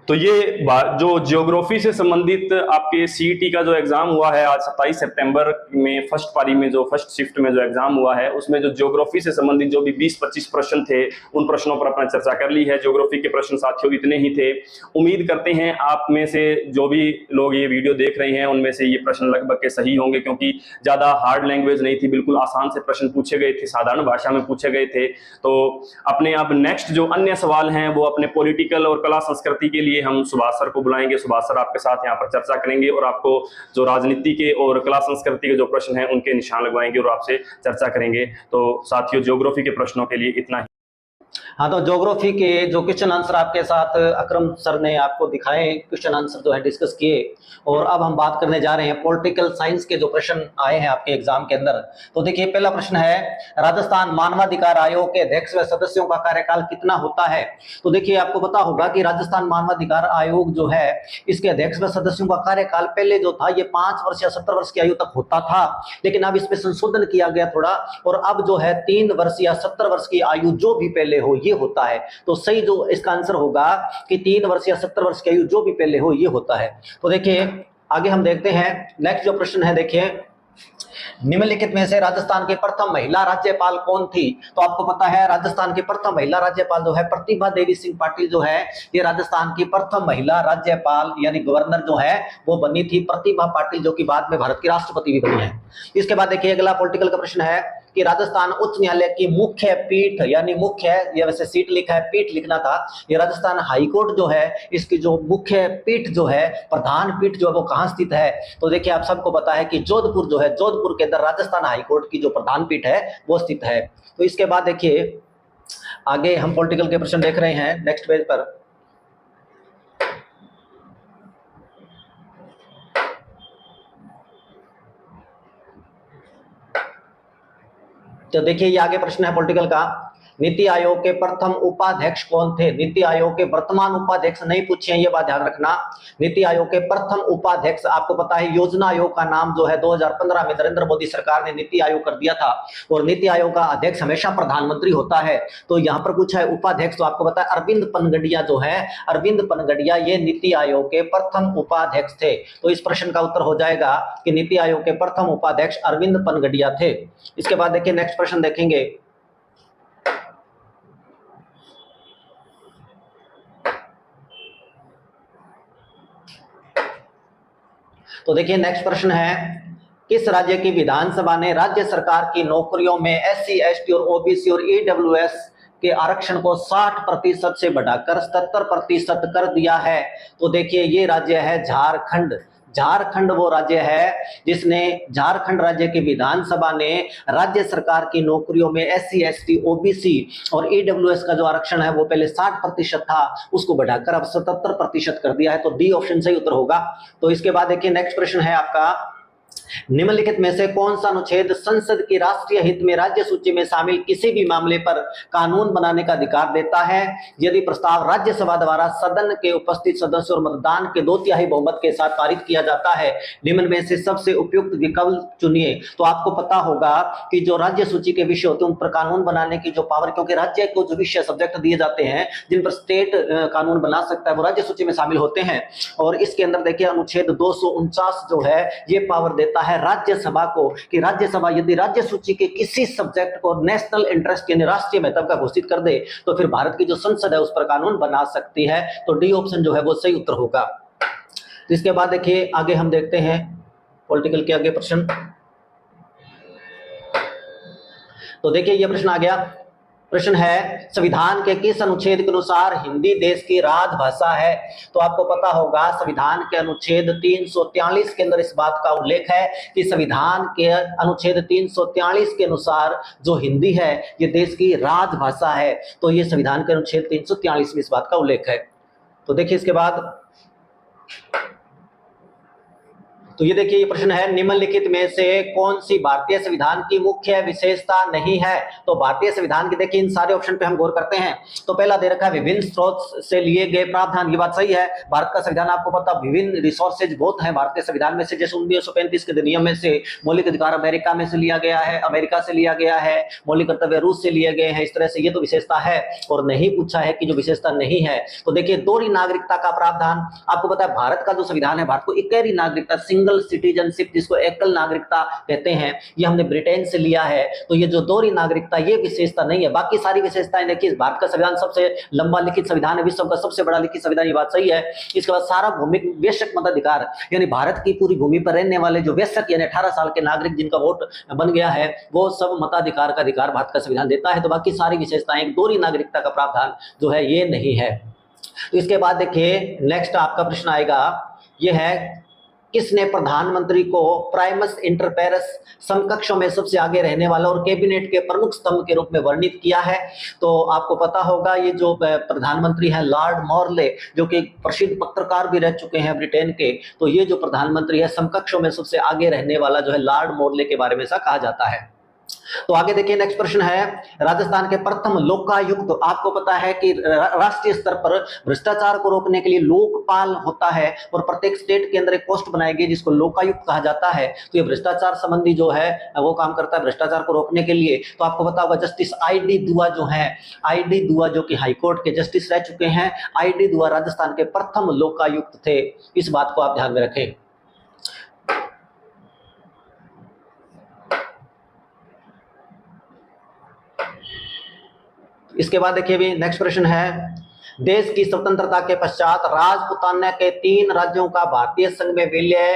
तो ये जो ज्योग्राफी से संबंधित आपके सीईटी का जो एग्जाम हुआ है आज 27 सितंबर में, फर्स्ट पारी में जो फर्स्ट शिफ्ट में जो एग्जाम हुआ है, उसमें जो ज्योग्राफी से संबंधित जो भी 20-25 प्रश्न थे उन प्रश्नों पर अपना चर्चा कर ली है। ज्योग्राफी के प्रश्न साथियों इतने ही थे। उम्मीद करते हैं आप में से जो भी लोग ये वीडियो देख रहे हैं उनमें से ये प्रश्न लगभग के सही होंगे, क्योंकि ज्यादा हार्ड लैंग्वेज नहीं थी, बिल्कुल आसान से प्रश्न पूछे गए थे, साधारण भाषा में पूछे गए थे। तो अपने अब नेक्स्ट जो अन्य सवाल हैं वो अपने पॉलिटिकल और कला संस्कृति के लिए हम सुभाष सर को बुलाएंगे। सुभाष सर आपके साथ यहाँ पर चर्चा करेंगे और आपको जो राजनीति के और कला संस्कृति के जो प्रश्न हैं उनके निशान लगवाएंगे और आपसे चर्चा करेंगे। तो साथियों ज्योग्राफी के प्रश्नों के लिए इतना ही। हाँ, तो ज्योग्राफी के जो क्वेश्चन आंसर आपके साथ अकरम सर ने आपको दिखाए, क्वेश्चन आंसर जो है डिस्कस किए, और अब हम बात करने जा रहे हैं पॉलिटिकल साइंस के जो प्रश्न आए हैं आपके एग्जाम के अंदर। तो देखिए पहला प्रश्न है, राजस्थान मानवाधिकार आयोग के अध्यक्ष व सदस्यों का कार्यकाल कितना होता है? तो देखिए आपको पता होगा कि राजस्थान मानवाधिकार आयोग जो है इसके अध्यक्ष व सदस्यों का कार्यकाल पहले जो था ये 5 वर्ष या 70 वर्ष की आयु तक होता था, लेकिन अब इसमें संशोधन किया गया थोड़ा, और अब जो है 3 वर्ष या 70 वर्ष की आयु जो भी पहले हो ये होता है। तो सही जो इसका आंसर होगा कि 3 वर्ष या 70 वर्ष की आयु जो भी पहले हो ये होता है। तो देखिए आगे हम देखते हैं, नेक्स्ट जो प्रश्न है देखिए, निम्नलिखित में से राजस्थान की प्रथम महिला राज्यपाल कौन थी? तो आपको पता है राजस्थान की प्रथम महिला राज्यपाल जो है प्रतिभा देवी सिंह पाटिल जो है ये राजस्थान की प्रथम महिला राज्यपाल यानी गवर्नर जो है वो बनी थी प्रतिभा पाटिल, जो कि बाद में भारत की राष्ट्रपति भी बनी है। इसके बाद देखिए अगला पॉलिटिकल का प्रश्न है कि राजस्थान उच्च न्यायालय की मुख्य पीठ यानी मुख्य, ये वैसे सीट लिखा है पीठ लिखना था, ये राजस्थान हाईकोर्ट जो है इसकी जो मुख्य पीठ जो है प्रधान पीठ जो है वो कहाँ स्थित है? तो देखिए आप सबको पता है कि जोधपुर जो है, जोधपुर के अंदर राजस्थान हाईकोर्ट की जो प्रधान पीठ है वो स्थित है। तो इसके बाद देखिए आगे हम पॉलिटिकल के प्रश्न देख रहे हैं नेक्स्ट पेज पर। तो देखिए ये आगे प्रश्न है पॉलिटिकल का, नीति आयोग के प्रथम उपाध्यक्ष कौन थे? नीति आयोग के वर्तमान उपाध्यक्ष नहीं पूछे हैं, ये बात ध्यान रखना। नीति आयोग के प्रथम उपाध्यक्ष आपको पता है योजना आयोग का नाम जो है 2015 में नरेंद्र मोदी सरकार ने नीति आयोग कर दिया था, और नीति आयोग का अध्यक्ष हमेशा प्रधानमंत्री होता है। तो यहाँ पर पूछा है उपाध्यक्ष, तो आपको पता है अरविंद पनगडिया जो है, अरविंद पनगडिया ये नीति आयोग के प्रथम उपाध्यक्ष थे। तो इस प्रश्न का उत्तर हो जाएगा कि नीति आयोग के प्रथम उपाध्यक्ष अरविंद पनगडिया थे। इसके बाद देखिए नेक्स्ट प्रश्न देखेंगे, तो देखिए नेक्स्ट प्रश्न है, किस राज्य की विधानसभा ने राज्य सरकार की नौकरियों में SC, ST और OBC और EWS के आरक्षण को 60% से बढ़ाकर 77% कर दिया है? तो देखिए ये राज्य है झारखंड। झारखंड वो राज्य है जिसने, झारखंड राज्य की विधानसभा ने राज्य सरकार की नौकरियों में SC, ST, OBC और EWS का जो आरक्षण है वो पहले 60% था, उसको बढ़ाकर अब 77% कर दिया है। तो डी ऑप्शन सही उत्तर होगा। तो इसके बाद देखिए नेक्स्ट प्रश्न है आपका, निम्नलिखित में से कौन सा अनुच्छेद संसद की राष्ट्रीय हित में राज्य सूची में शामिल किसी भी मामले पर कानून बनाने का अधिकार देता है यदि प्रस्ताव राज्यसभा द्वारा सदन के उपस्थित सदस्यों और मतदान के 2/3 बहुमत के साथ पारित किया जाता है। निम्न में से सबसे उपयुक्त विकल्प चुनिए। तो आपको पता होगा कि जो राज्य सूची के विषय होते हैं उन पर कानून बनाने की जो पावर, क्योंकि राज्य को जो विषय सब्जेक्ट दिए जाते हैं जिन पर स्टेट कानून बना सकता है वो राज्य सूची में शामिल होते हैं। और इसके अंदर देखिए अनुच्छेद 249 जो है ये पावर देता है राज्यसभा को कि राज्यसभा यदि राज्य सूची के किसी सब्जेक्ट को नेशनल इंटरेस्ट यानी राष्ट्रीय महत्व का घोषित कर दे तो फिर भारत की जो संसद है उस पर कानून बना सकती है। तो डी ऑप्शन जो है वो सही उत्तर होगा। तो इसके बाद देखिए आगे हम देखते हैं पॉलिटिकल के आगे प्रश्न। तो देखिए ये प्रश्न आ गया। प्रश्न है संविधान के किस अनुच्छेद के अनुसार हिंदी देश की राजभाषा है। तो आपको पता होगा संविधान के अनुच्छेद 343 के अंदर इस बात का उल्लेख है कि संविधान के अनुच्छेद 343 के अनुसार जो हिंदी है ये देश की राजभाषा है। तो ये संविधान के अनुच्छेद 343 में इस बात का उल्लेख है। तो देखिए इसके बाद तो ये देखिए ये प्रश्न है निम्नलिखित में से कौन सी भारतीय संविधान की मुख्य विशेषता नहीं है। तो भारतीय संविधान के देखिए इन सारे ऑप्शन पे हम गौर करते हैं। तो पहला दे रखा है विभिन्न स्रोत से लिए गए प्रावधान। ये बात सही है। भारत का संविधान आपको पता विभिन्न रिसोर्सेज बहुत हैं भारतीय संविधान में से, जैसे 1935 के अधिनियम में से मौलिक अधिकार अमेरिका में से लिया गया है, अमेरिका से लिया गया है, मौलिक कर्तव्य रूस से लिए गए हैं। इस तरह से ये तो विशेषता है। और नहीं पूछा है कि जो विशेषता नहीं है तो देखिए दोहरी नागरिकता का प्रावधान। आपको पता है भारत का जो संविधान है भारत को इकहरी नागरिकता सिंगल सिटीजनशिप जिसको एकल नागरिकता कहते हैं ये हमने ब्रिटेन से लिया है। तो ये जो दोहरी नागरिकता ये विशेषता नहीं है। बाकी सारी विशेषताएं देखिए भारत का संविधान सबसे लंबा लिखित संविधान है, विश्व का सबसे बड़ा लिखित संविधान, ये बात सही है। इसके बाद सारा भूमि वैश्यक मताधिकार यानी भारत की पूरी भूमि पर रहने वाले जो वैश्यक यानी 18 साल के नागरिक जिनका वोट बन गया है वो सब मताधिकार का अधिकार भारत का संविधान देता है। तो बाकी सारी विशेषताएं दोहरी नागरिकता का प्रावधान जो है ये नहीं है। तो इसके बाद देखिए नेक्स्ट आपका प्रश्न आएगा ये है किसने प्रधानमंत्री को प्राइमस इंटर पेरेस समकक्षों में सबसे आगे रहने वाला और कैबिनेट के प्रमुख स्तंभ के रूप में वर्णित किया है। तो आपको पता होगा ये जो प्रधानमंत्री हैं लॉर्ड मॉर्ले जो कि प्रसिद्ध पत्रकार भी रह चुके हैं ब्रिटेन के। तो ये जो प्रधानमंत्री है समकक्षों में सबसे आगे रहने वाला जो है लॉर्ड मॉर्ले के बारे में ऐसा कहा जाता है। तो आगे देखिए नेक्स्ट प्रश्न है राजस्थान के प्रथम लोकायुक्त। आपको पता है कि राष्ट्रीय स्तर पर भ्रष्टाचार को रोकने के लिए लोकपाल होता है और प्रत्येक स्टेट के अंदर एक पोस्ट बनाई गई जिसको लोकायुक्त कहा जाता है। तो ये भ्रष्टाचार संबंधी जो है वो काम करता है भ्रष्टाचार को रोकने के लिए। तो आपको पता होगा जस्टिस आई.डी. दुआ जो है आई.डी. दुआ जो कि हाईकोर्ट के जस्टिस रह चुके हैं, आई.डी. दुआ राजस्थान के प्रथम लोकायुक्त थे। इस बात को आप ध्यान में रखें। इसके बाद देखिए भी नेक्स्ट प्रश्न है देश की स्वतंत्रता के पश्चात राजपुताना के 3 राज्यों का भारतीय संघ में विलय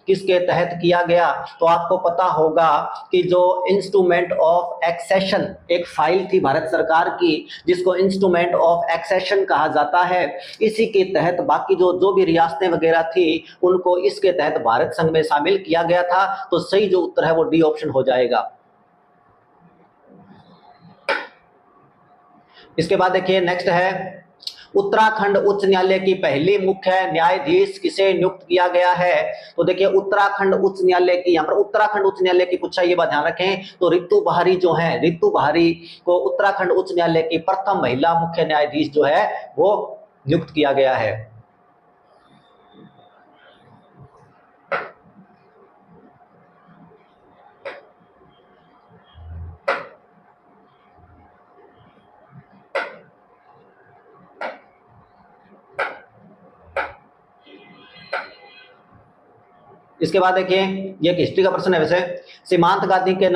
किसके तहत किया गया। तो आपको पता होगा कि जो इंस्ट्रूमेंट ऑफ एक्सेशन एक फाइल थी भारत सरकार की जिसको इंस्ट्रूमेंट ऑफ एक्सेशन कहा जाता है। इसी के तहत बाकी जो भी रियासतें वगैरह थी उनको इसके तहत भारत संघ में शामिल किया गया था। तो सही जो उत्तर है वो डी ऑप्शन हो जाएगा। इसके बाद देखिए नेक्स्ट है उत्तराखंड उच्च न्यायालय की पहली मुख्य न्यायाधीश किसे नियुक्त किया गया है। तो देखिए उत्तराखंड उच्च न्यायालय की यहाँ पर उत्तराखंड उच्च न्यायालय की पूछा ये बात ध्यान रखें। तो रितु बहारी जो है रितु बहारी को उत्तराखंड उच्च न्यायालय की प्रथम महिला मुख्य न्यायाधीश जो है वो नियुक्त किया गया है। इसके बाद देखिए ये हिस्ट्री का प्रश्न है। वैसे सीमांत गांधी के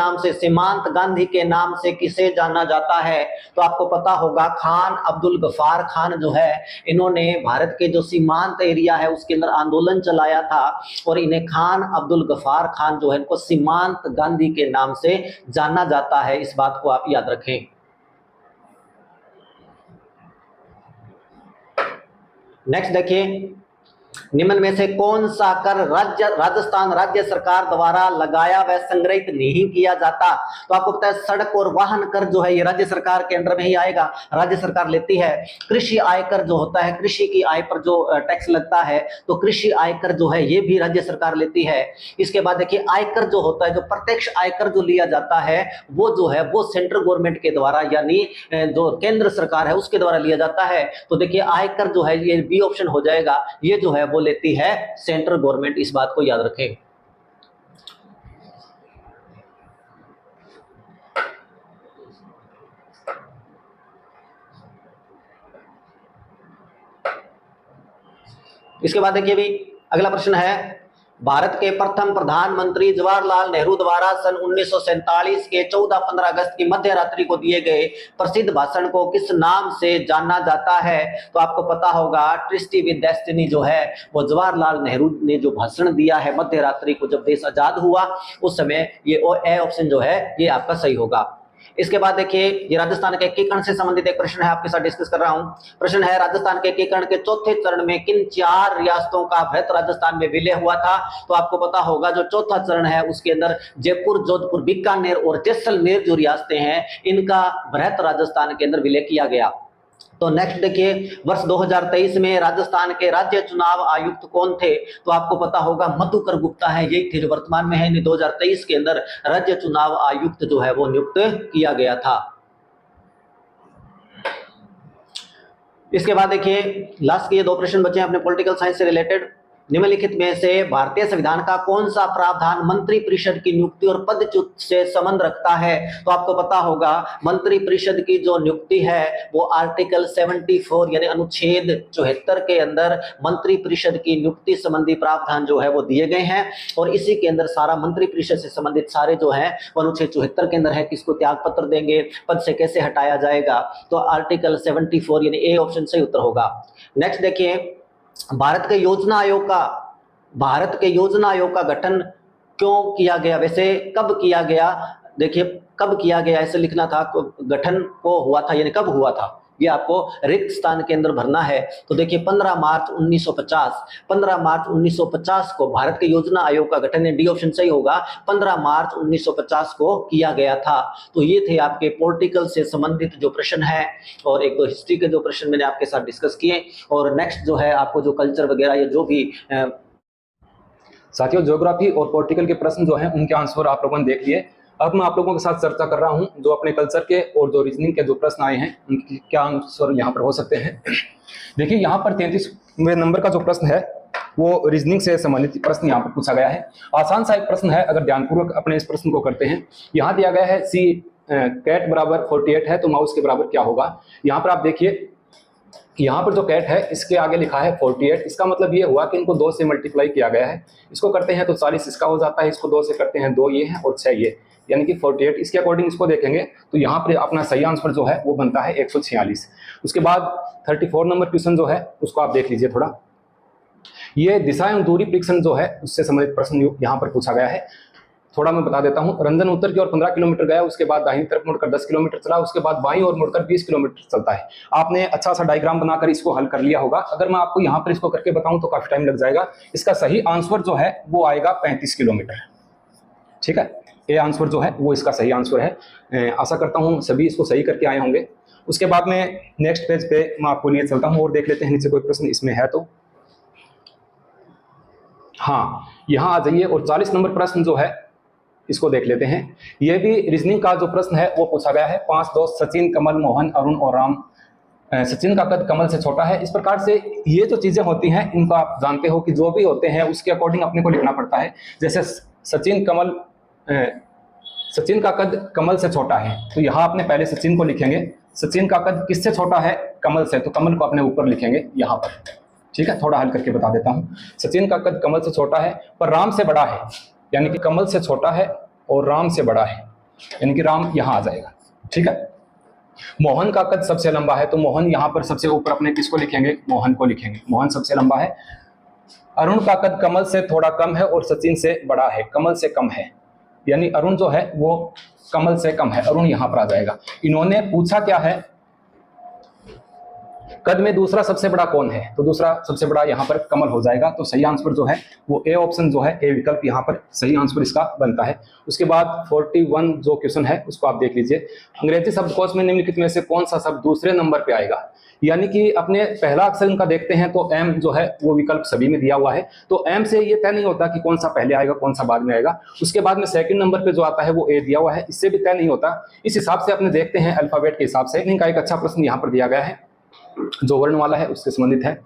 नाम से किसे जाना जाता है। तो आपको पता होगा खान अब्दुल गफ्फार खान जो है इन्होंने भारत के जो सीमांत एरिया है उसके अंदर आंदोलन चलाया था और इन्हें खान अब्दुल गफ्फार खान जो है इनको सीमांत गांधी के नाम से जाना जाता है। इस बात को आप याद रखें। नेक्स्ट देखिए निम्न में से कौन सा कर राजस्थान राज्य सरकार द्वारा लगाया व संग्रहित नहीं किया जाता? तो आपको पता है सड़क और वाहन कर जो है ये राज्य सरकार के अंडर में ही आएगा, राज्य सरकार लेती है। कृषि आयकर जो होता है, कृषि की आय पर जो टैक्स लगता है, तो कृषि आयकर जो है ये भी राज्य सरकार लेती है। इसके बाद देखिए आयकर जो होता है, जो प्रत्यक्ष आयकर जो लिया जाता है वो जो है वो सेंट्रल गवर्नमेंट के द्वारा यानी जो केंद्र सरकार है उसके द्वारा लिया जाता है। तो देखिए आयकर जो है ये बी ऑप्शन हो जाएगा, ये जो है वो लेती है सेंट्रल गवर्नमेंट, इस बात को याद रखें। इसके बाद देखिए भी अगला प्रश्न है, भारत के प्रथम प्रधानमंत्री जवाहरलाल नेहरू द्वारा सन 1947 के 14-15 अगस्त की मध्य रात्रि को दिए गए प्रसिद्ध भाषण को किस नाम से जाना जाता है? तो आपको पता होगा ट्रिस्टी विद डेस्टिनी जो है वो जवाहरलाल नेहरू ने जो भाषण दिया है मध्य रात्रि को जब देश आजाद हुआ उस समय, ये ए ऑप्शन जो है ये आपका सही होगा। इसके बाद देखिए ये राजस्थान के एकीकरण से संबंधित एक प्रश्न है, आपके साथ डिस्कस कर रहा हूं। प्रश्न है राजस्थान के एकीकरण के चौथे चरण में किन 4 रियासतों का वृहत राजस्थान में विलय हुआ था? तो आपको पता होगा जो चौथा चरण है उसके अंदर जयपुर, जोधपुर, बीकानेर और जैसलमेर जो रियासतें हैं इनका वृहत राजस्थान के अंदर विलय किया गया। तो नेक्स्ट देखिए वर्ष 2023 में राजस्थान के राज्य चुनाव आयुक्त कौन थे? तो आपको पता होगा मधुकर गुप्ता है, यही थे जो वर्तमान में है। 2023 के अंदर राज्य चुनाव आयुक्त जो है वो नियुक्त किया गया था। इसके बाद देखिए लास्ट के ये 2 प्रश्न बचे हैं अपने पॉलिटिकल साइंस से रिलेटेड। निम्नलिखित में से भारतीय संविधान का कौन सा प्रावधान मंत्री परिषद की नियुक्ति और पदच्युत से संबंध रखता है? तो आपको पता होगा मंत्री परिषद की जो नियुक्ति है वो आर्टिकल 74 यानी अनुच्छेद 74 के अंदर मंत्री परिषद की नियुक्ति संबंधी प्रावधान जो है वो दिए गए हैं और इसी के अंदर सारा मंत्री परिषद से संबंधित सारे जो है अनुच्छेद 74 के अंदर है, किसको त्याग पत्र देंगे, पद से कैसे हटाया जाएगा। तो आर्टिकल 74 यानी ए ऑप्शन सही उत्तर होगा। नेक्स्ट देखिए भारत के योजना आयोग का गठन क्यों किया गया, वैसे कब किया गया? देखिए कब किया गया ऐसे लिखना था, गठन को हुआ था यानी कब हुआ था, ये आपको रिक्त स्थान के अंदर भरना है। तो देखिए 15 मार्च 1950 को भारत के योजना आयोग का गठन, डी ऑप्शन सही होगा, 15 मार्च 1950 को किया गया था। तो ये थे आपके पॉलिटिकल से संबंधित जो प्रश्न है और एक दो हिस्ट्री के जो प्रश्न मैंने आपके साथ डिस्कस किए। और नेक्स्ट जो है आपको जो कल्चर वगैरह या जो भी साथियों ज्योग्राफी और पॉलिटिकल के प्रश्न जो हैं उनके आंसर आप लोगों ने देख लिए। अब मैं आप लोगों के साथ चर्चा कर रहा हूं जो अपने कल्चर के और जो रीजनिंग के जो प्रश्न आए हैं उनके क्या आंसर यहाँ पर हो सकते हैं। देखिए यहाँ पर 33वें नंबर का जो प्रश्न है वो रीजनिंग से संबंधित प्रश्न यहाँ पर पूछा गया है। आसान सा एक प्रश्न है, अगर ध्यानपूर्वक अपने इस प्रश्न को करते हैं। यहाँ दिया गया है सी कैट बराबर 48 है तो माउस के बराबर क्या होगा। यहाँ पर आप देखिए यहाँ पर जो कैट है इसके आगे लिखा है 48, इसका मतलब ये हुआ कि इनको 2 से मल्टीप्लाई किया गया है। इसको करते हैं तो 40 इसका हो जाता है, इसको 2 से करते हैं 2 ये है और 6 ये, यानी कि 48। इसके अकॉर्डिंग इसको देखेंगे तो यहाँ पर अपना सही आंसर जो है वो बनता है 146। उसके बाद 34 नंबर क्वेश्चन जो है उसको आप देख लीजिए थोड़ा। ये दिशा एवं दूरी परीक्षण जो है उससे संबंधित प्रश्न यहाँ पर पूछा गया है। थोड़ा मैं बता देता हूँ। रंजन उत्तर की ओर 15 किलोमीटर गया, उसके बाद दाहिनी तरफ मुड़कर 10 किलोमीटर चला, उसके बाद बाईं ओर मुड़कर 20 किलोमीटर चलता है। आपने अच्छा सा डायग्राम बनाकर इसको हल कर लिया होगा। अगर मैं आपको यहाँ पर इसको करके बताऊं तो काफी टाइम लग जाएगा। इसका सही आंसर जो है वो आएगा 35 किलोमीटर। ठीक है, ये आंसर जो है वो इसका सही आंसर है। आशा करता हूँ सभी इसको सही करके आए होंगे। उसके बाद में नेक्स्ट पेज पे मैं आपको लिए चलता हूँ और देख लेते हैं नीचे कोई प्रश्न इसमें है तो। हाँ, यहाँ आ जाइए और 40 नंबर प्रश्न जो है इसको देख लेते हैं। यह भी रीजनिंग का जो प्रश्न है वो पूछा गया है। 5 दोस्त सचिन, कमल, मोहन, अरुण और राम। सचिन का कद कमल से छोटा है। इस प्रकार से ये जो चीजें होती हैं इनको आप जानते हो कि जो भी होते हैं उसके अकॉर्डिंग अपने को लिखना पड़ता है। जैसे सचिन का कद कमल से छोटा है तो यहाँ अपने पहले सचिन को लिखेंगे। सचिन का कद किससे छोटा है? कमल से, तो कमल को अपने ऊपर लिखेंगे यहाँ पर। ठीक है, थोड़ा हल करके बता देता हूँ। सचिन का कद कमल से छोटा है पर राम से बड़ा है, यानी कि कमल से छोटा है और राम से बड़ा है, यानी कि राम यहाँ आ जाएगा। ठीक है, मोहन का कद सबसे लंबा है तो मोहन यहाँ पर सबसे ऊपर अपने किसको लिखेंगे? मोहन को लिखेंगे, मोहन सबसे लंबा है। अरुण का कद कमल से थोड़ा कम है और सचिन से बड़ा है, कमल से कम है, यानी अरुण जो है वो कमल से कम है, अरुण यहाँ पर आ जाएगा। इन्होंने पूछा क्या है? कद में दूसरा सबसे बड़ा कौन है? तो दूसरा सबसे बड़ा यहाँ पर कमल हो जाएगा। तो सही आंसर जो है वो ए ऑप्शन जो है, ए विकल्प यहाँ पर सही आंसर इसका बनता है। उसके बाद 41 जो क्वेश्चन है उसको आप देख लीजिए। अंग्रेजी शब्दकोश में निम्नलिखित में से कौन सा शब्द दूसरे नंबर पे आएगा? यानी कि अपने पहला अक्षर इनका देखते हैं तो एम जो है वो विकल्प सभी में दिया हुआ है। तो एम से ये तय नहीं होता कि कौन सा पहले आएगा कौन सा बाद में आएगा। उसके बाद में सेकंड नंबर पे जो आता है वो ए दिया हुआ है, इससे भी तय नहीं होता। इस हिसाब से अपने देखते हैं अल्फाबेट के हिसाब से। इनका एक अच्छा प्रश्न यहाँ पर दिया गया है जो वर्ण वाला है उससे संबंधित है।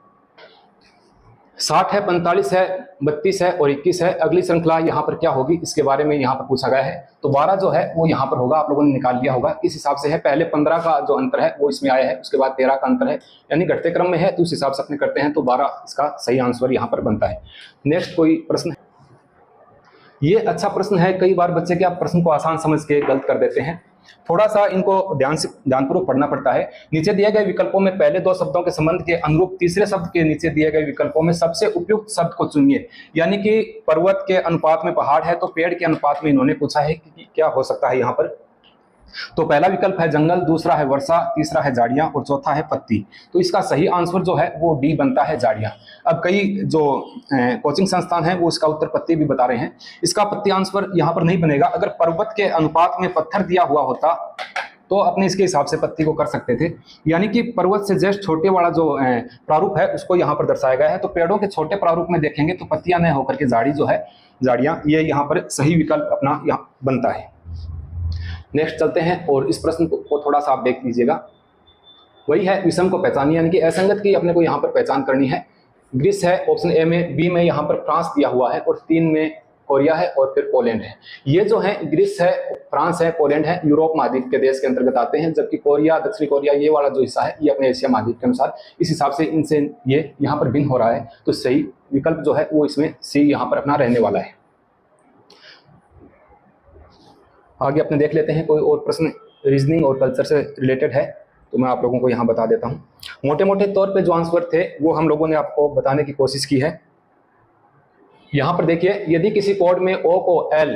60 है, 45 है, 32 है और 21 है। अगली श्रृंखला यहाँ पर क्या होगी इसके बारे में यहाँ पर पूछा गया है। तो 12 जो है वो यहाँ पर होगा, आप लोगों ने निकाल लिया होगा। इस हिसाब से है, पहले 15 का जो अंतर है वो इसमें आया है, उसके बाद 13 का अंतर है, यानी घटते क्रम में है। तो उस हिसाब से अपने करते हैं तो 12 इसका सही आंसर यहाँ पर बनता है। नेक्स्ट कोई प्रश्न? ये अच्छा प्रश्न है। कई बार बच्चे क्या प्रश्न को आसान समझ के गलत कर देते हैं, थोड़ा सा इनको ध्यानपूर्वक पढ़ना पड़ता है। नीचे दिए गए विकल्पों में पहले दो शब्दों के संबंध के अनुरूप तीसरे शब्द के नीचे दिए गए विकल्पों में सबसे उपयुक्त शब्द को चुनिए। यानी कि पर्वत के अनुपात में पहाड़ है तो पेड़ के अनुपात में इन्होंने पूछा है कि क्या हो सकता है यहाँ पर। तो पहला विकल्प है जंगल, दूसरा है वर्षा, तीसरा है झाड़ियां और चौथा है पत्ती। तो इसका सही आंसर जो है वो डी बनता है, झाड़ियां। अब कई जो कोचिंग संस्थान हैं वो इसका उत्तर पत्ती भी बता रहे हैं। इसका पत्ती आंसर यहाँ पर नहीं बनेगा। अगर पर्वत के अनुपात में पत्थर दिया हुआ होता तो अपने इसके हिसाब से पत्ती को कर सकते थे। यानी कि पर्वत से जस्ट छोटे वाला जो प्रारूप है उसको यहाँ पर दर्शाया गया है। तो पेड़ों के छोटे प्रारूप में देखेंगे तो पत्तियां न होकर के झाड़ी जो है, झाड़ियां, ये यहाँ पर सही विकल्प अपना यहाँ बनता है। नेक्स्ट चलते हैं और इस प्रश्न को थोड़ा सा आप देख लीजिएगा। वही है विषम को पहचानिए, यानी कि असंगत की अपने को यहाँ पर पहचान करनी है। ग्रीस है ऑप्शन ए में, बी में यहाँ पर फ्रांस दिया हुआ है और 3 में कोरिया है और फिर पोलैंड है। ये जो है ग्रीस है, फ्रांस है, पोलैंड है, यूरोप महाद्वीप के देश के अंतर्गत आते हैं, जबकि कोरिया, दक्षिणी कोरिया ये वाला जो हिस्सा है ये अपने एशिया महाद्वीप के अनुसार, इस हिसाब से इनसे ये यहाँ पर भिन्न हो रहा है। तो सही विकल्प जो है वो इसमें सी यहाँ पर अपना रहने वाला है। आगे अपने देख लेते हैं कोई और प्रश्न रीजनिंग और कल्चर से रिलेटेड है तो मैं आप लोगों को यहाँ बता देता हूँ। मोटे मोटे तौर पे जो आंसर थे वो हम लोगों ने आपको बताने की कोशिश की है। यहाँ पर देखिए, यदि किसी कोड में ओ को एल,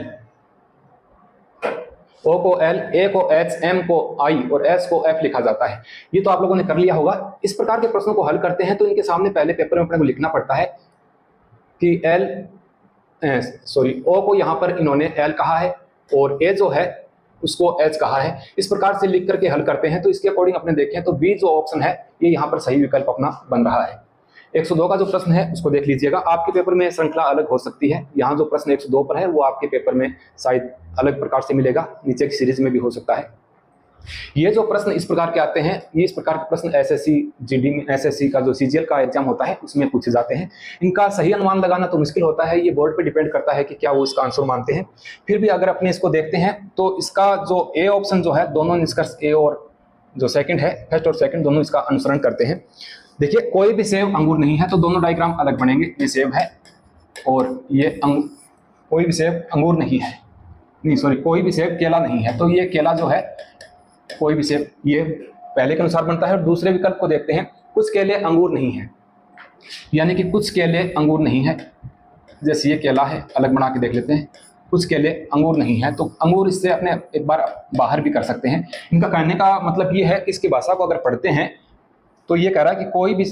ए को एच, एम को आई और एस को एफ लिखा जाता है, ये तो आप लोगों ने कर लिया होगा। इस प्रकार के प्रश्नों को हल करते हैं तो इनके सामने पहले पेपर में अपने को लिखना पड़ता है कि ओ को यहाँ पर इन्होंने एल कहा है और ए जो है उसको एच कहा है। इस प्रकार से लिख करके हल करते हैं। तो इसके अकॉर्डिंग अपने देखें तो बी जो ऑप्शन है ये यहाँ पर सही विकल्प अपना बन रहा है। 102 का जो प्रश्न है उसको देख लीजिएगा। आपके पेपर में श्रृंखला अलग हो सकती है। यहाँ जो प्रश्न 102 पर है वो आपके पेपर में शायद अलग प्रकार से मिलेगा, नीचे की सीरीज में भी हो सकता है। ये जो प्रश्न इस प्रकार के आते हैं, ये इस प्रकार के प्रश्न एसएससी जीडी में, एसएससी का जो सीजीएल का एग्जाम होता है उसमें पूछे जाते हैं। इनका सही अनुमान लगाना तो मुश्किल होता है, ये बोर्ड पे डिपेंड करता है कि क्या वो इसका आंसर मानते हैं। फिर भी अगर अपने इसको देखते हैं तो इसका जो ए ऑप्शन जो है, दोनों निष्कर्ष ए और जो सेकंड है, फर्स्ट और सेकंड दोनों इसका अनुसरण करते हैं। देखिए, कोई भी सेब अंगूर नहीं है तो दोनों डायग्राम अलग बनेंगे। ये सेब है और ये कोई भी सेब अंगूर नहीं है, नहीं सॉरी, कोई भी सेब केला नहीं है। तो ये केला जो है, कोई भी सेब, ये पहले के अनुसार बनता है। और दूसरे विकल्प को देखते हैं, कुछ केले अंगूर नहीं है, यानी कि कुछ केले अंगूर नहीं है। जैसे ये केला है, अलग बना के देख लेते हैं, कुछ केले अंगूर नहीं है। तो अंगूर इससे अपने एक बार बाहर भी कर सकते हैं। इनका कहने का मतलब ये है कि इसकी भाषा को अगर पढ़ते हैं तो ये कह रहा है कि कोई भी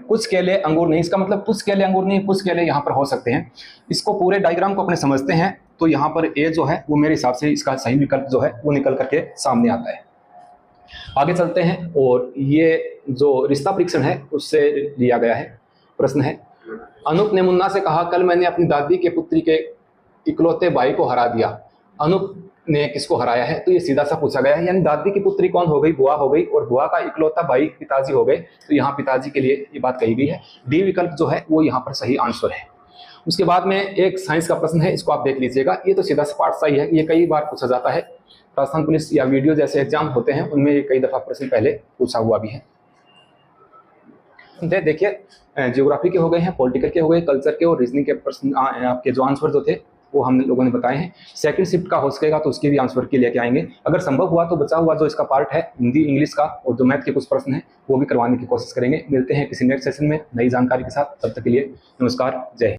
कुछ केले अंगूर नहीं, इसका मतलब कुछ केले अंगूर नहीं, कुछ केले यहाँ पर हो सकते हैं। इसको पूरे डायग्राम को अपने समझते हैं तो यहाँ पर ए जो है वो मेरे हिसाब से इसका सही विकल्प जो है वो निकल करके सामने आता है। आगे चलते हैं और ये जो रिश्ता परीक्षण है उससे लिया गया है प्रश्न है। अनूप ने मुन्ना से कहा, कल मैंने अपनी दादी के पुत्री के इकलौते भाई को हरा दिया। अनूप ने किसको हराया है? तो ये सीधा सा पूछा गया है, यानी दादी की पुत्री कौन हो गई? बुआ हो गई, और बुआ का इकलौता भाई पिताजी हो गए। तो यहाँ पिताजी के लिए ये बात कही गई है। डी विकल्प जो है वो यहाँ पर सही आंसर है। उसके बाद में एक साइंस का प्रश्न है, इसको आप देख लीजिएगा। ये तो सीधा सपाट सा ही है, ये कई बार पूछा जाता है। राजस्थान पुलिस या वीडियो जैसे एग्जाम होते हैं उनमें ये कई दफा प्रश्न पहले पूछा हुआ भी है। देखिए, ज्योग्राफी के हो गए हैं, पॉलिटिकल के हो गए, कल्चर के और रीजनिंग के प्रश्न आपके जो आंसर जो थे वो हम लोगों ने बताए हैं। सेकंड शिफ्ट का हो सकेगा तो उसके भी आंसर के लेके आएंगे। अगर संभव हुआ तो बचा हुआ जो इसका पार्ट है हिंदी इंग्लिश का और जो मैथ के कुछ प्रश्न हैं वो भी करवाने की कोशिश करेंगे। मिलते हैं किसी नेक्स्ट सेशन में नई जानकारी के साथ। तब तक के लिए नमस्कार, जय हिंद।